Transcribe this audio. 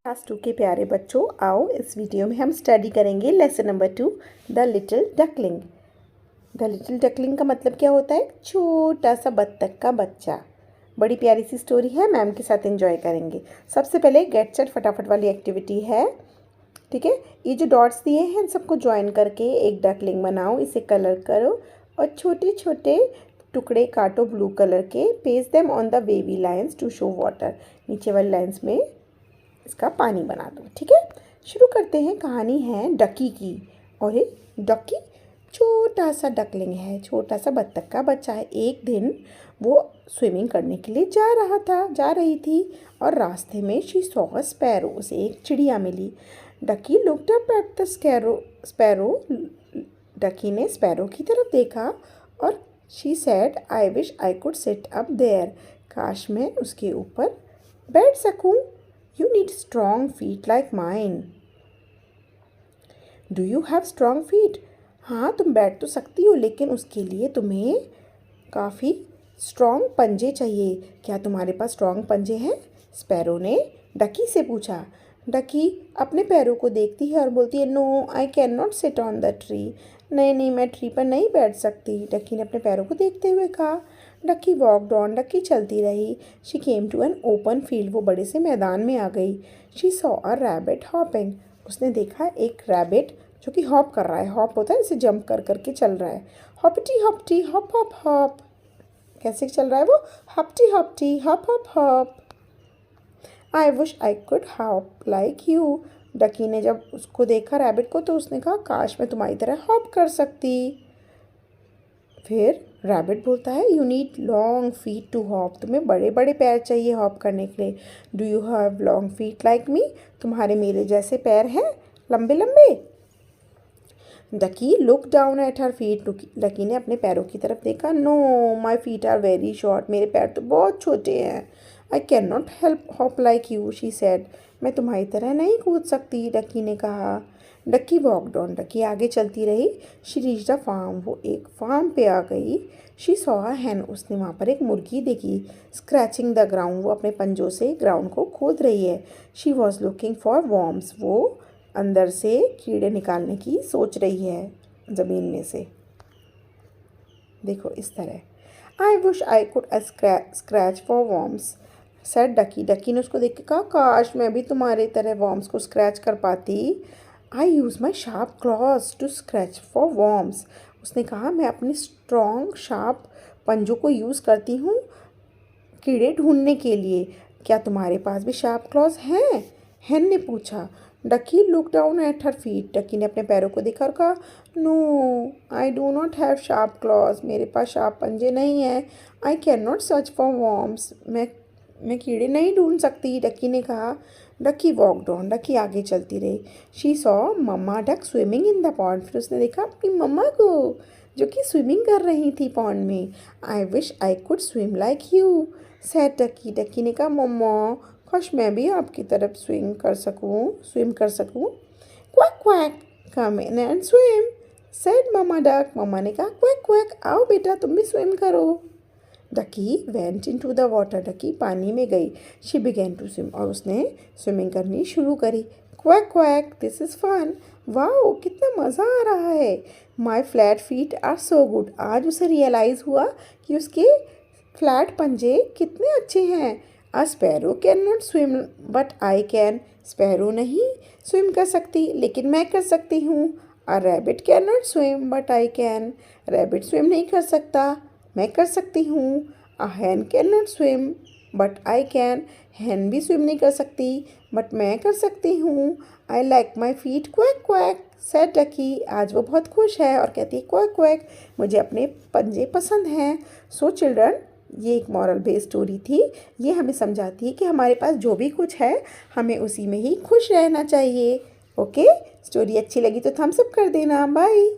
Class 2 के प्यारे बच्चों, आओ इस वीडियो में हम स्टडी करेंगे lesson number 2 the little duckling. The little duckling का मतलब क्या होता है? छोटा सा बत्तख का बच्चा। बड़ी प्यारी सी स्टोरी है, मैम के साथ एंजॉय करेंगे। सबसे पहले गेट सेट फटाफट वाली एक्टिविटी है, ठीक है। ये जो डॉट्स दिए हैं इन सबको ज्वाइन करके एक डकलिंग बनाओ, इसे कलर करो और छोटे छोटे टुकड़े काटो ब्लू कलर के। Paste them on the wavy lines to show water. नीचे वाली लाइन्स में इसका पानी बना दो, ठीक है। शुरू करते हैं। कहानी है डकी की, और ये डकी छोटा सा डकलिंग है, छोटा सा बत्तख का बच्चा है। एक दिन वो स्विमिंग करने के लिए जा रही थी और रास्ते में शी सॉ अ स्पैरो, उसे एक चिड़िया मिली। Ducky looked up at the sparrow, ducky ने स्पैरो की तरफ देखा और she said I wish I could sit up there, काश मैं उसके ऊपर बैठ सकूं। You need strong feet like mine. Do you have strong feet? हाँ, तुम बैठ तो सकती हो, लेकिन उसके लिए तुम्हें काफ़ी स्ट्रॉन्ग पंजे चाहिए। क्या तुम्हारे पास स्ट्रॉन्ग पंजे हैं? स्पैरो ने डकी से पूछा। डकी अपने पैरों को देखती है और बोलती है, no I can not sit on the tree. नहीं, मैं ट्री पर नहीं बैठ सकती। डकी ने अपने पैरों को देखते हुए कहा। डकी वॉकड ऑन, डकी चलती रही। She came to an open field, वो बड़े से मैदान में आ गई। She saw a rabbit hopping, उसने देखा एक रैबिट जो कि हॉप कर रहा है। हॉप होता है इसे जंप कर करके चल रहा है। Hoppity hoppity hop hop hop, कैसे चल रहा है वो? Hoppity hoppity hop hop hop. I wish I could hop like you. Ducky ने जब उसको देखा रैबिट को, तो उसने कहा, काश मैं तुम्हारी तरह हॉप कर सकती। फिर रैबिट बोलता है, you need long feet to hop, तुम्हें बड़े बड़े पैर चाहिए हॉप करने के लिए। Do you have long feet like me, तुम्हारे मेरे जैसे पैर हैं, लंबे लंबे। Ducky look down at her feet, ducky ने अपने पैरों की तरफ देखा। No my feet are very short, मेरे पैर तो बहुत छोटे हैं। I can not help hop like you, she said, मैं तुम्हारी तरह नहीं कूद सकती, डकी ने कहा। डकी वॉकड ऑन, डकी आगे चलती रही। शी रीच्ड अ फार्म, वो एक फार्म पे आ गई। शी सॉ अ हैन, उसने वहाँ पर एक मुर्गी देखी। स्क्रैचिंग द ग्राउंड, वो अपने पंजों से ग्राउंड को खोद रही है। She was looking for worms, वो अंदर से कीड़े निकालने की सोच रही है ज़मीन में से। देखो इस तरह। I wish I could scratch for worms said ducky, ducky ने उसको देख के कहा, काश मैं भी तुम्हारे तरह वॉर्म्स को स्क्रैच कर पाती। I use my sharp claws to scratch for worms, उसने कहा, मैं अपनी स्ट्रॉन्ग शार्प पंजों को यूज़ करती हूँ कीड़े ढूंढने के लिए। क्या तुम्हारे पास भी शार्प क्लॉज हैं? हैन ने पूछा। Ducky look down at her feet, ducky ने अपने पैरों को देखा और कहा, no I do not have sharp claws, मेरे पास शार्प पंजे नहीं हैं। I can not search for worms, मैं कीड़े नहीं ढूंढ सकती, डकी ने कहा। डकी वॉकड ऑन, डकी आगे चलती रही। She saw mamma duck swimming in the pond, फिर उसने देखा अपनी मम्मा को जो कि स्विमिंग कर रही थी पॉन्ड में। I wish I could swim like you said ducky, ducky ने कहा, मम्मा काश मैं भी आपकी तरफ स्विम कर सकूं। Quack quack come in and swim said mamma duck, mamma ने कहा, क्वैक क्वैक आओ बेटा तुम भी स्विम करो। Ducky went into the water, ducky पानी में गई। शी बिगेन टू स्विम, और उसने स्विमिंग करनी शुरू करी। Quack quack this is fun, wow कितना मज़ा आ रहा है। My flat feet are so good, आज उसे रियलाइज़ हुआ कि उसके फ्लैट पंजे कितने अच्छे हैं। A sparrow can not swim but I can, sparrow नहीं स्विम कर सकती लेकिन मैं कर सकती हूँ। A rabbit can not swim but I can, rabbit swim नहीं कर सकता मैं कर सकती हूँ। A hen can not swim but I can, hen भी स्विम नहीं कर सकती बट मैं कर सकती हूँ। I like my feet quack quack said ducky, आज वो बहुत खुश है और कहती है, क्वैक क्वैक मुझे अपने पंजे पसंद हैं। सो चिल्ड्रन, ये एक मॉरल बेस्ड स्टोरी थी। ये हमें समझाती है कि हमारे पास जो भी कुछ है हमें उसी में ही खुश रहना चाहिए। ओके, स्टोरी अच्छी लगी तो थम्स अप कर देना। बाय।